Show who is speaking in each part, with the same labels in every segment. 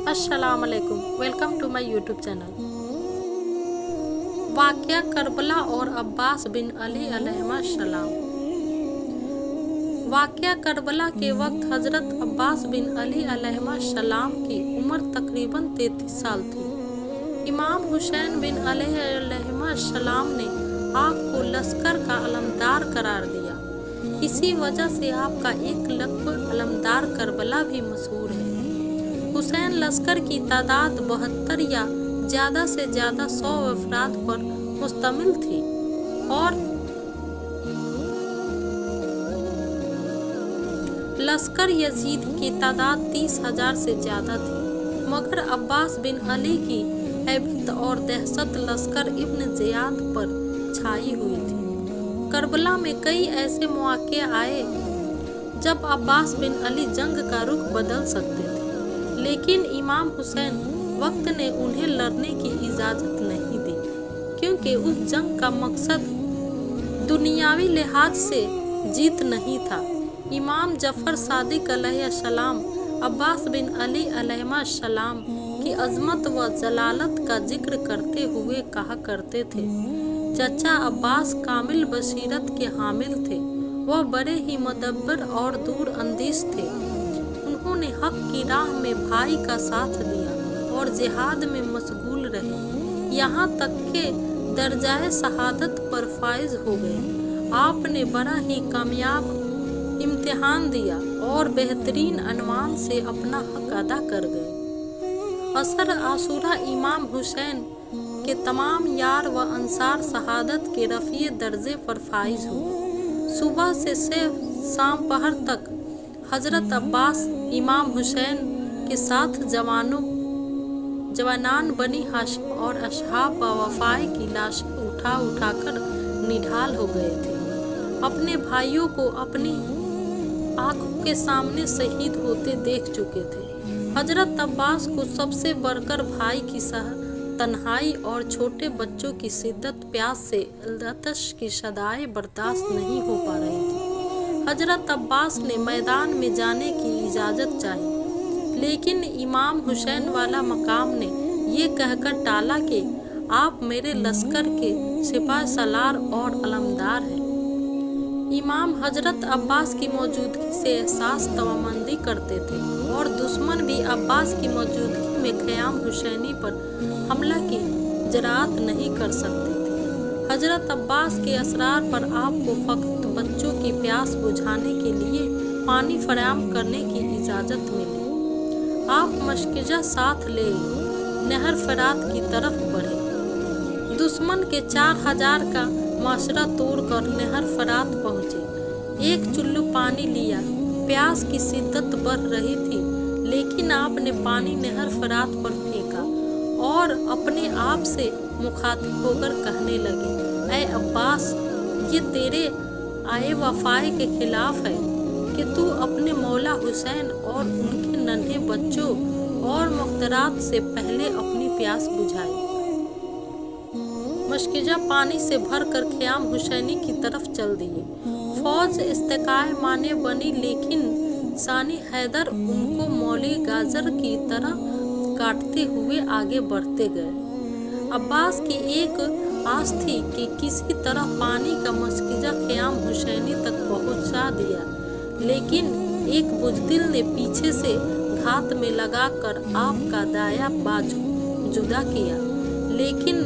Speaker 1: अस्सलाम वालेकुम, welcome to my YouTube channel. वाक़या करबला और अब्बास बिन अली अलैहिस्सलाम। वाक़या करबला के वक्त हज़रत अब्बास बिन अली अलैहिस्सलाम की उम्र तकरीबन 33 साल थी। इमाम हुसैन बिन अली अलैहिस्सलाम ने आप को लश्कर का अलमदार करार दिया। इसी वजह से आपका एक लक़्ब अलमदार करबला भी मशहूर है। हुसैन लश्कर की तादाद 72 या ज़्यादा से ज़्यादा 100 अफराद पर मुश्तमिल थी और लश्कर यजीद की तादाद 30,000 से ज़्यादा थी, मगर अब्बास बिन अली की हैबत और दहशत लश्कर इब्न ज़ियाद पर छाई हुई थी। करबला में कई ऐसे मौके आए जब अब्बास बिन अली जंग का रुख बदल सकते थे, लेकिन इमाम हुसैन वक्त ने उन्हें लड़ने की इजाज़त नहीं दी, क्योंकि उस जंग का मकसद दुनियावी लिहाज से जीत नहीं था। इमाम जफ़र सादिक अलैहिस्सलाम अब्बास बिन अली अलैहिस्सलाम की अज़मत व जलालत का जिक्र करते हुए कहा करते थे, चचा अब्बास कामिल बसीरत के हामिल थे। वह बड़े ही मुदब्बर और दूर अंदेश थे। उन्होंने हक की राह में भाई का साथ दिया और जिहाद में मशगूल रहे, यहाँ तक के दर्जाए शहादत पर फाइज हो गए। आपने बड़ा ही कामयाब इम्तिहान दिया और बेहतरीन अनवान से अपना हक अदा कर गए। असर आशूरा इमाम हुसैन के तमाम यार व अंसार शहादत के रफ़ी दर्जे पर फाइज हुए। सुबह से शाम पहर तक हज़रत अब्बास इमाम हुसैन के साथ जवानान बनी हाशिम और असहाब व वफ़ाए की लाशें उठा उठाकर निढाल हो गए थे। अपने भाइयों को अपनी आंखों के सामने शहीद होते देख चुके थे। हज़रत अब्बास को सबसे बढ़कर भाई की तन्हाई और छोटे बच्चों की शिद्दत प्यास से आतश की सदाएं बर्दाश्त नहीं हो पा रही थी। हज़रत अब्बास ने मैदान में जाने की इजाज़त चाही, लेकिन इमाम हुसैन वाला मकाम ने ये कहकर टाला कि आप मेरे लश्कर के सिपाह सलार और अलमदार हैं। इमाम हज़रत अब्बास की मौजूदगी से एहसास तवामंदी करते थे और दुश्मन भी अब्बास की मौजूदगी में क़याम हुसैनी पर हमला की जरात नहीं कर सकते थे। हज़रत अब्बास के असरार पर आपको फ़कत बच्चों की प्यास बुझाने के लिए पानी फराहम करने की इजाज़त मिली। आप मशकिजा साथ ले नहर फरात की तरफ बढ़े। दुश्मन के 4000 का माशरा तोड़कर नहर फरात पहुँचे। एक चुल्लू पानी लिया। प्यास की शिद्दत बढ़ रही थी, लेकिन आपने पानी नहर फरात पर फेंका और अपने आप से मुखातिब होकर कहने लगे, ऐ अब्बास, ये तेरे आए वफ़ाए के खिलाफ है कि तू अपने मौला हुसैन और उनके नन्हे बच्चों और मुख्तरात से पहले अपनी प्यास बुझाए। मशकिजा पानी से भरकर ख़याम हुसैनी की तरफ चल दिए। फौज इस्तेकाए माने बनी, लेकिन सानी हैदर उनको मौली गाजर की तरह काटते हुए आगे बढ़ते गए। अब्बास की एक आस थी कि किसी तरह पानी का मशकिजा ख़याम हुसैनी तक पहुंचा दिया, लेकिन एक बुज़दिल ने पीछे से घात में लगाकर आपका दाया बाजू जुदा किया, लेकिन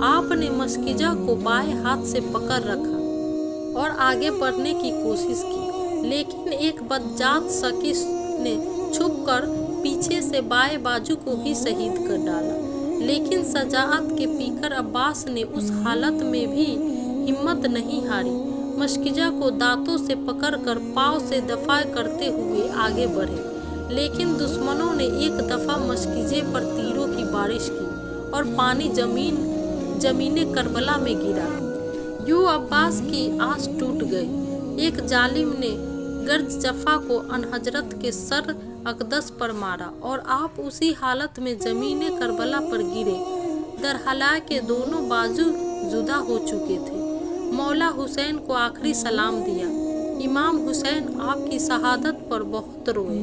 Speaker 1: आपने मशकिजा को बाएं हाथ से पकड़ रखा और आगे बढ़ने की कोशिश की, लेकिन एक बदजात शकीस ने छुपकर पीछे से बाएं बाजू को भी शहीद कर डाला। लेकिन सजाअत के पीकर अब्बास ने उस हालत में भी हिम्मत नहीं हारी। मशकिजा को दांतों से पकड़कर पाँव से दफा करते हुए आगे बढ़े, लेकिन दुश्मनों ने एक दफ़ा मशकिजे पर तीरों की बारिश की और पानी जमीने करबला में गिरा। यूं अब्बास की आस टूट गई। एक जालिम ने गर्ज जफ़ा को अनहजरत के सर अक़दस पर मारा और आप उसी हालत में ज़मीने करबला पर गिरे। दरहला के दोनों बाजू जुदा हो चुके थे। मौला हुसैन को आखिरी सलाम दिया। इमाम हुसैन आपकी शहादत पर बहुत रोए।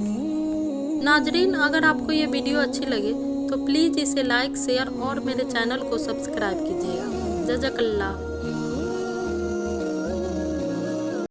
Speaker 1: नाजरीन, अगर आपको ये वीडियो अच्छी लगे तो प्लीज़ इसे लाइक, शेयर और मेरे चैनल को सब्सक्राइब कीजिएगा। जज़ाकल्लाह।